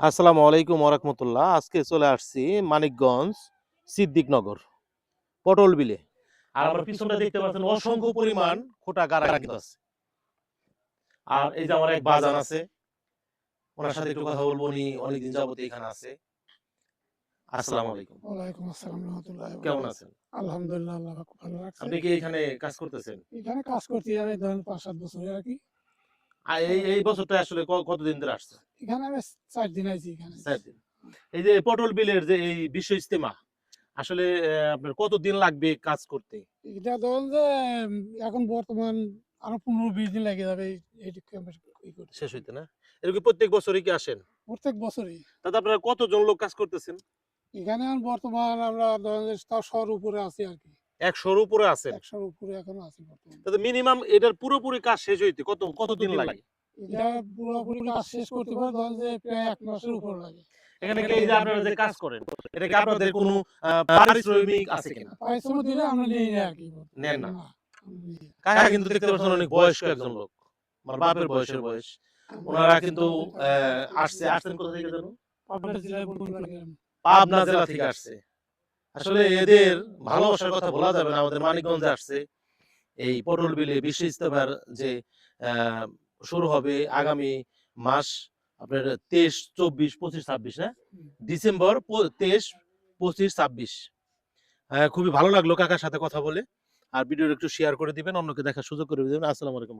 আসসালামু আলাইকুম ওরহমতুল্লাহ। আজকে চলে আসছি মানিকগঞ্জ সিদ্দিকনগর পটল বিলে। আর আমার পিছনে দেখতে পাচ্ছেন অসংখ্য পরিমাণ খোটা গাড়া কিন্তু আছে। আর এই যে আমার এক বাজান আছে, ওনার সাথে একটু কথা বলবো। উনি অনেকদিন যাবত এখানে আছে। আসসালামু আলাইকুম। ওয়ালাইকুম আসসালাম রহমতুল্লাহ। কেমন আছেন? আলহামদুলিল্লাহ, আল্লাহ পাক ভালো রাখছে। আপনি কি এখানে কাজ করতেছেন? এখানে কাজ করতে আমি ধরেন ৫-৭ বছর আর কি। আর এই বছরটা আসলে কতদিন ধরে আসছে? এখানে আমি ৪ দিন আইছি এখানে। ৪ দিন। এই যে পটল বিলের যে এই বিশ্ব ইজতেমা আসলে আপনার কতদিন লাগবে কাজ করতে? এটা ধরুন যে এখন বর্তমান আরো ১৫-২০ দিন লেগে যাবে এই ক্যাম্পের ই করতে। শেষ হইতে না? এরকম প্রত্যেক বছরই কি আসেন? প্রত্যেক বছরই। তাতে আপনারা কতজন লোক কাজ করতেছেন? এখানে এখন বর্তমান আমরা ধরেন যে তাও ১০০ র উপরে আছি আর কি। ১০০ র উপরে আছেন। ১০০ র উপরে এখনো আছি বর্তমানে। তাতে মিনিমাম এটার পুরোপুরি কাজ শেষ হইতে কতদিন লাগে? এটা পুরোপুরি কাজ শেষ করতে পারে ধরেন যে প্রায় ১ মাসের উপর লাগে। এখানে কি এই যে আপনারা যে কাজ করেন, এটা কি আপনাদের কোনো পারিশ্রমিক আছে কিনা? পারিশ্রমিক দিলে আমরা নেই না আর কি। নেন না। না, আমরা নেই না। কাকা কিন্তু দেখতে পাচ্ছেন অনেক বয়স্ক একজন লোক। আমার বাপের বয়সের বয়স। উনারা কিন্তু আসছেন কোথা থেকে জানো? পাবনা জেলায় বনপাড়া গ্রাম। পাবনা জেলা থেকে আসছে। আসলে এদের ভালোবাসার কথা বলা যাবে না। আমাদের মানিকগঞ্জে আসছে। এই পটল বিলে বিশ্ব ইজতেমার যে আহ, শুরু হবে আগামী মাস আপনার ২৩, ২৪, ২৫, ২৬ না? ডিসেম্বর ২৩, ২৫, ২৬। খুবই ভালো লাগলো কাকার সাথে কথা বলে। আর ভিডিওটা একটু শেয়ার করে দিবেন, অন্যকে দেখার সুযোগ করে দিবেন। আসসালামু আলাইকুম।